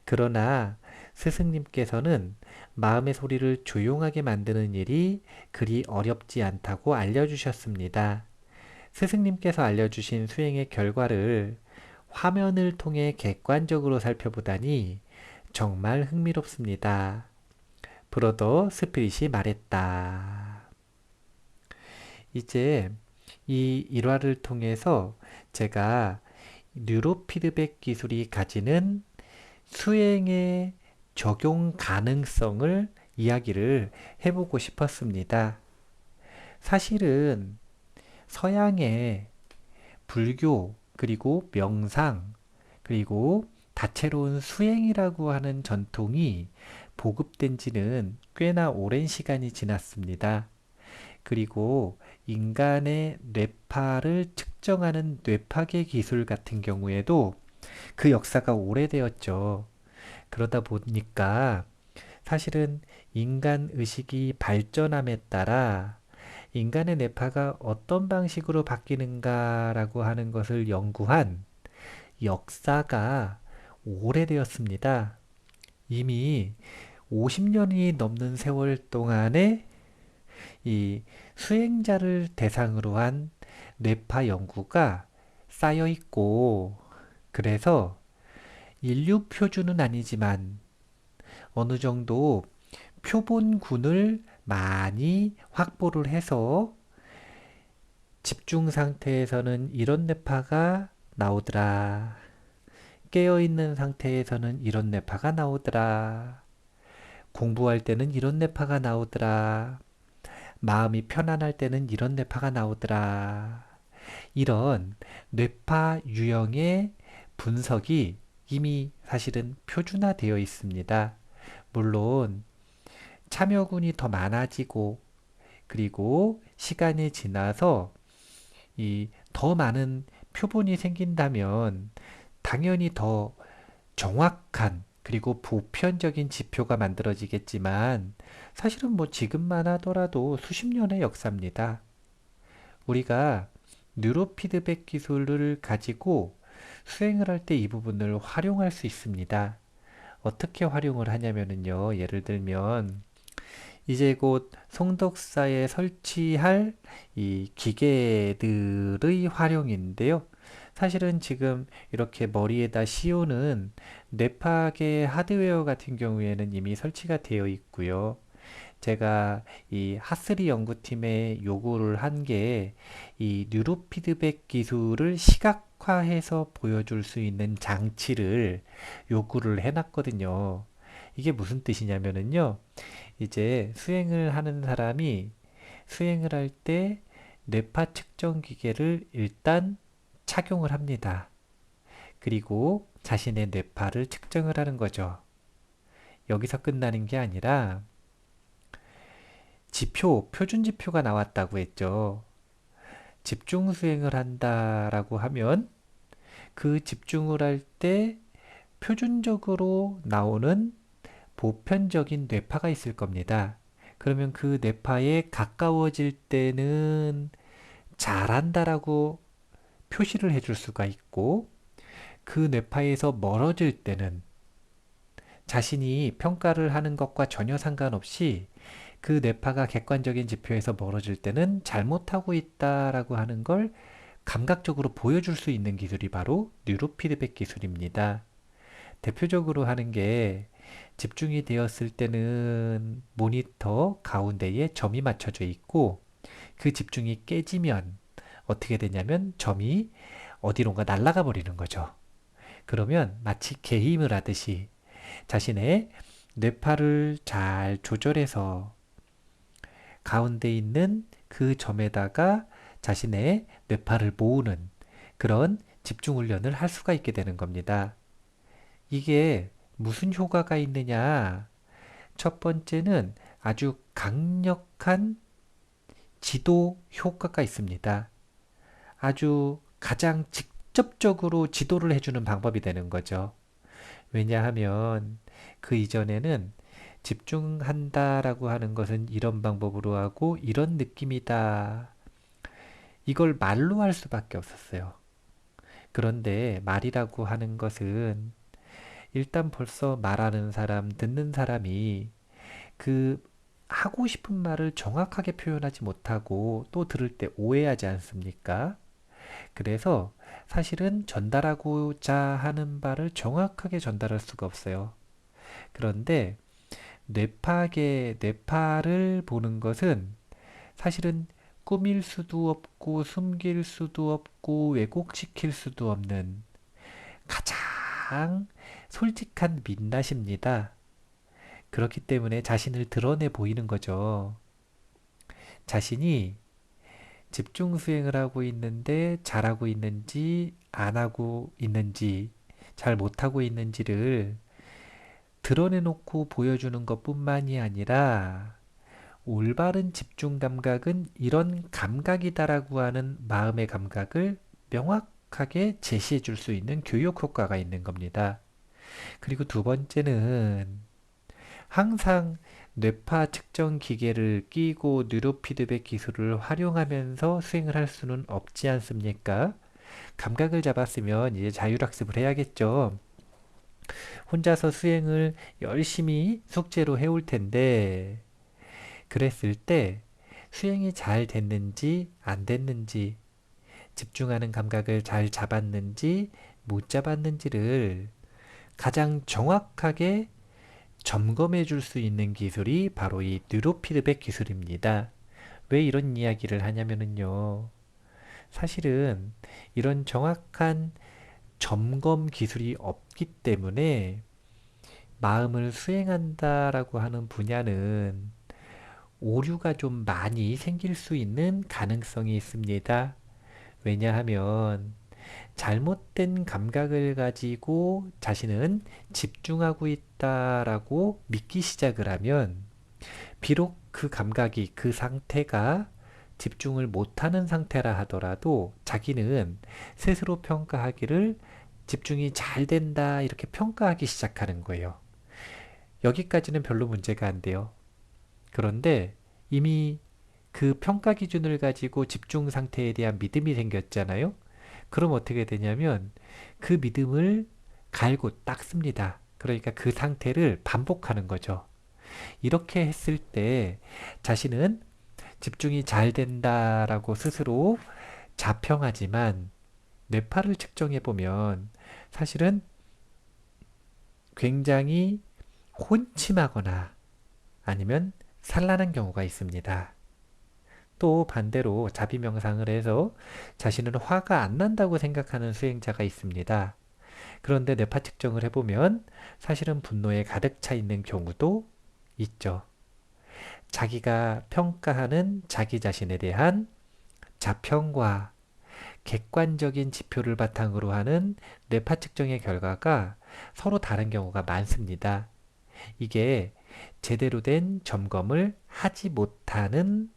그러나 스승님께서는 마음의 소리를 조용하게 만드는 일이 그리 어렵지 않다고 알려주셨습니다. 스승님께서 알려주신 수행의 결과를 화면을 통해 객관적으로 살펴보다니 정말 흥미롭습니다. 브로더 스피릿이 말했다. 이제 이 일화를 통해서 제가 뉴로 피드백 기술이 가지는 수행의 적용 가능성을 이야기를 해보고 싶었습니다. 사실은 서양의 불교, 그리고 명상, 그리고 다채로운 수행이라고 하는 전통이 보급된 지는 꽤나 오랜 시간이 지났습니다. 그리고 인간의 뇌파를 측정하는 뇌파계 기술 같은 경우에도 그 역사가 오래되었죠. 그러다 보니까 사실은 인간 의식이 발전함에 따라 인간의 뇌파가 어떤 방식으로 바뀌는가라고 하는 것을 연구한 역사가 오래되었습니다. 이미 50년이 넘는 세월 동안에 이 수행자를 대상으로 한 뇌파 연구가 쌓여 있고, 그래서 인류 표준은 아니지만 어느 정도 표본군을 많이 확보를 해서 집중 상태에서는 이런 뇌파가 나오더라. 깨어있는 상태에서는 이런 뇌파가 나오더라. 공부할 때는 이런 뇌파가 나오더라. 마음이 편안할 때는 이런 뇌파가 나오더라. 이런 뇌파 유형의 분석이 이미 사실은 표준화되어 있습니다. 물론 참여군이 더 많아지고 그리고 시간이 지나서 이 더 많은 표본이 생긴다면 당연히 더 정확한 그리고 보편적인 지표가 만들어지겠지만 사실은 뭐 지금만 하더라도 수십 년의 역사입니다. 우리가 뉴로 피드백 기술을 가지고 수행을 할 때 이 부분을 활용할 수 있습니다. 어떻게 활용을 하냐면요. 예를 들면 이제 곧 송독사에 설치할 이 기계들의 활용인데요. 사실은 지금 이렇게 머리에다 씌우는 뇌파계 하드웨어 같은 경우에는 이미 설치가 되어 있고요. 제가 이 핫3 연구팀에 요구를 한 게 이 뉴로 피드백 기술을 시각화해서 보여줄 수 있는 장치를 요구를 해놨거든요. 이게 무슨 뜻이냐면은요. 이제 수행을 하는 사람이 수행을 할 때 뇌파 측정 기계를 일단 착용을 합니다. 그리고 자신의 뇌파를 측정을 하는 거죠. 여기서 끝나는 게 아니라 표준 지표가 나왔다고 했죠. 집중 수행을 한다라고 하면 그 집중을 할 때 표준적으로 나오는 보편적인 뇌파가 있을 겁니다. 그러면 그 뇌파에 가까워질 때는 잘한다라고 표시를 해줄 수가 있고 그 뇌파에서 멀어질 때는 자신이 평가를 하는 것과 전혀 상관없이 그 뇌파가 객관적인 지표에서 멀어질 때는 잘못하고 있다라고 하는 걸 감각적으로 보여줄 수 있는 기술이 바로 뉴로피드백 기술입니다. 대표적으로 하는 게 집중이 되었을 때는 모니터 가운데에 점이 맞춰져 있고 그 집중이 깨지면 어떻게 되냐면 점이 어디론가 날아가 버리는 거죠. 그러면 마치 개힘을 하듯이 자신의 뇌파를 잘 조절해서 가운데 있는 그 점에다가 자신의 뇌파를 모으는 그런 집중 훈련을 할 수가 있게 되는 겁니다. 이게 무슨 효과가 있느냐? 첫 번째는 아주 강력한 지도 효과가 있습니다. 아주 가장 직접적으로 지도를 해주는 방법이 되는 거죠. 왜냐하면 그 이전에는 집중한다라고 하는 것은 이런 방법으로 하고 이런 느낌이다. 이걸 말로 할 수밖에 없었어요. 그런데 말이라고 하는 것은 일단 벌써 말하는 사람, 듣는 사람이 그 하고 싶은 말을 정확하게 표현하지 못하고 또 들을 때 오해하지 않습니까? 그래서 사실은 전달하고자 하는 바를 정확하게 전달할 수가 없어요. 그런데 뇌파를 보는 것은 사실은 꾸밀 수도 없고 숨길 수도 없고 왜곡시킬 수도 없는 가장 솔직한 민낯입니다. 그렇기 때문에 자신을 드러내 보이는 거죠. 자신이 집중 수행을 하고 있는데 잘하고 있는지 안 하고 있는지 잘 못하고 있는지를 드러내놓고 보여주는 것뿐만이 아니라 올바른 집중 감각은 이런 감각이다라고 하는 마음의 감각을 명확하게 제시해 줄 수 있는 교육 효과가 있는 겁니다. 그리고 두 번째는 항상 뇌파 측정 기계를 끼고 뉴로피드백 기술을 활용하면서 수행을 할 수는 없지 않습니까? 감각을 잡았으면 이제 자율학습을 해야겠죠. 혼자서 수행을 열심히 숙제로 해올 텐데, 그랬을 때 수행이 잘 됐는지 안 됐는지, 집중하는 감각을 잘 잡았는지 못 잡았는지를 가장 정확하게 점검해 줄 수 있는 기술이 바로 이 뉴로피드백 기술입니다. 왜 이런 이야기를 하냐면요. 사실은 이런 정확한 점검 기술이 없기 때문에 마음을 수행한다라고 하는 분야는 오류가 좀 많이 생길 수 있는 가능성이 있습니다. 왜냐하면 잘못된 감각을 가지고 자신은 집중하고 있다라고 믿기 시작을 하면 비록 그 감각이 그 상태가 집중을 못하는 상태라 하더라도 자기는 스스로 평가하기를 집중이 잘 된다 이렇게 평가하기 시작하는 거예요. 여기까지는 별로 문제가 안 돼요. 그런데 이미 그 평가 기준을 가지고 집중 상태에 대한 믿음이 생겼잖아요. 그럼 어떻게 되냐면 그 믿음을 갈고 닦습니다. 그러니까 그 상태를 반복하는 거죠. 이렇게 했을 때 자신은 집중이 잘 된다라고 스스로 자평하지만 뇌파를 측정해 보면 사실은 굉장히 혼침하거나 아니면 산란한 경우가 있습니다. 또 반대로 자비명상을 해서 자신은 화가 안 난다고 생각하는 수행자가 있습니다. 그런데 뇌파 측정을 해보면 사실은 분노에 가득 차 있는 경우도 있죠. 자기가 평가하는 자기 자신에 대한 자평과 객관적인 지표를 바탕으로 하는 뇌파 측정의 결과가 서로 다른 경우가 많습니다. 이게 제대로 된 점검을 하지 못하는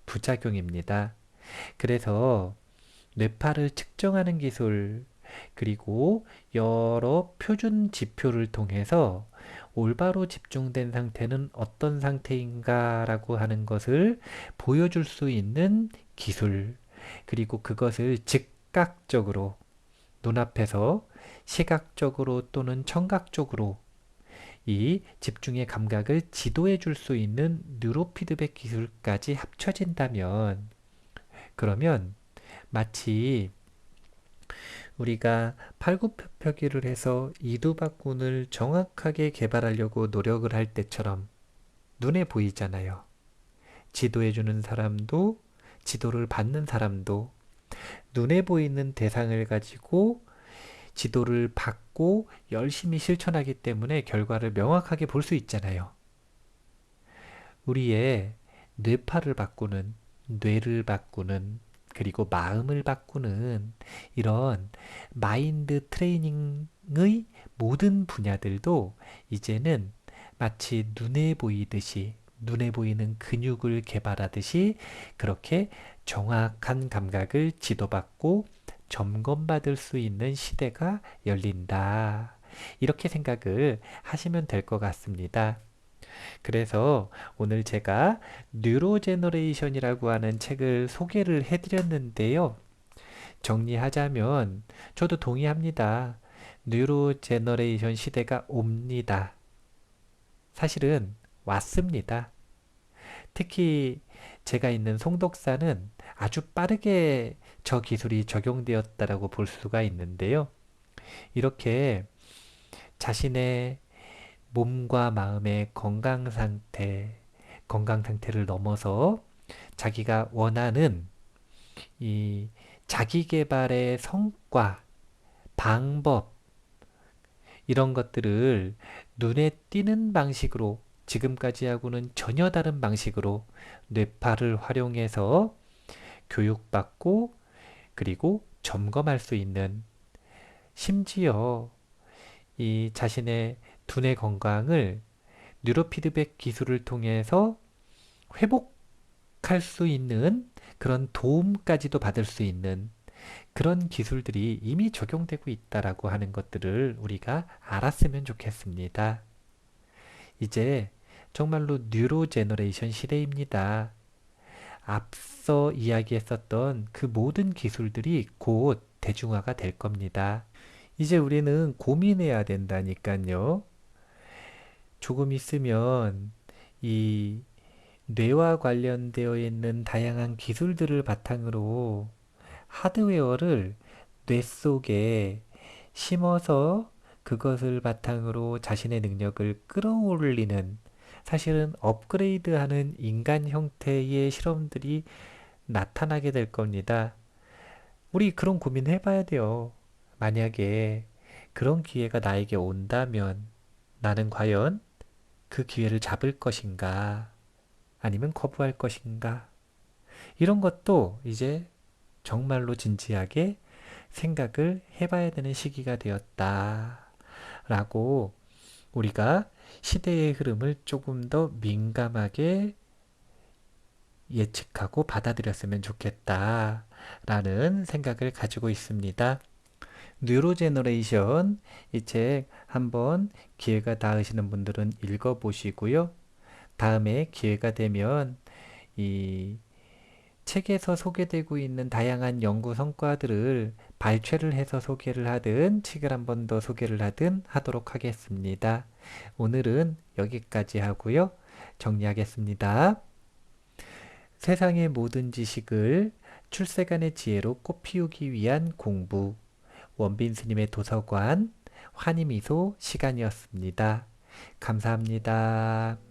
부작용입니다. 그래서 뇌파를 측정하는 기술 그리고 여러 표준 지표를 통해서 올바로 집중된 상태는 어떤 상태인가 라고 하는 것을 보여줄 수 있는 기술 그리고 그것을 즉각적으로 눈앞에서 시각적으로 또는 청각적으로 이 집중의 감각을 지도해 줄 수 있는 뉴로피드백 기술까지 합쳐진다면 그러면 마치 우리가 팔굽혀펴기를 해서 이두박근을 정확하게 개발하려고 노력을 할 때처럼 눈에 보이잖아요. 지도해주는 사람도 지도를 받는 사람도 눈에 보이는 대상을 가지고 지도를 받고 열심히 실천하기 때문에 결과를 명확하게 볼 수 있잖아요. 우리의 뇌파를 바꾸는, 뇌를 바꾸는, 그리고 마음을 바꾸는 이런 마인드 트레이닝의 모든 분야들도 이제는 마치 눈에 보이듯이 눈에 보이는 근육을 개발하듯이 그렇게 정확한 감각을 지도받고 점검받을 수 있는 시대가 열린다. 이렇게 생각을 하시면 될 것 같습니다. 그래서 오늘 제가 뉴로제너레이션이라고 하는 책을 소개를 해드렸는데요. 정리하자면 저도 동의합니다. 뉴로제너레이션 시대가 옵니다. 사실은 왔습니다. 특히 제가 있는 송독사는 아주 빠르게 저 기술이 적용되었다라고 볼 수가 있는데요. 이렇게 자신의 몸과 마음의 건강 상태를 넘어서 자기가 원하는 이 자기 개발의 성과, 방법, 이런 것들을 눈에 띄는 방식으로 지금까지하고는 전혀 다른 방식으로 뇌파를 활용해서 교육받고 그리고 점검할 수 있는 심지어 이 자신의 두뇌 건강을 뉴로피드백 기술을 통해서 회복할 수 있는 그런 도움까지도 받을 수 있는 그런 기술들이 이미 적용되고 있다라고 하는 것들을 우리가 알았으면 좋겠습니다. 이제 정말로 뉴로 제너레이션 시대입니다. 앞서 이야기했었던 그 모든 기술들이 곧 대중화가 될 겁니다. 이제 우리는 고민해야 된다니까요. 조금 있으면 이 뇌와 관련되어 있는 다양한 기술들을 바탕으로 하드웨어를 뇌 속에 심어서 그것을 바탕으로 자신의 능력을 끌어올리는 사실은 업그레이드하는 인간 형태의 실험들이 나타나게 될 겁니다. 우리 그런 고민 해봐야 돼요. 만약에 그런 기회가 나에게 온다면 나는 과연 그 기회를 잡을 것인가? 아니면 거부할 것인가? 이런 것도 이제 정말로 진지하게 생각을 해봐야 되는 시기가 되었다. 라고 우리가 시대의 흐름을 조금 더 민감하게 예측하고 받아들였으면 좋겠다. 라는 생각을 가지고 있습니다. 뉴로제너레이션 이 책 한번 기회가 닿으시는 분들은 읽어보시고요. 다음에 기회가 되면 이 책에서 소개되고 있는 다양한 연구 성과들을 발췌를 해서 소개를 하든 책을 한 번 더 소개를 하든 하도록 하겠습니다. 오늘은 여기까지 하고요. 정리하겠습니다. 세상의 모든 지식을 출세간의 지혜로 꽃피우기 위한 공부 원빈 스님의 도서관 환희미소 시간이었습니다. 감사합니다.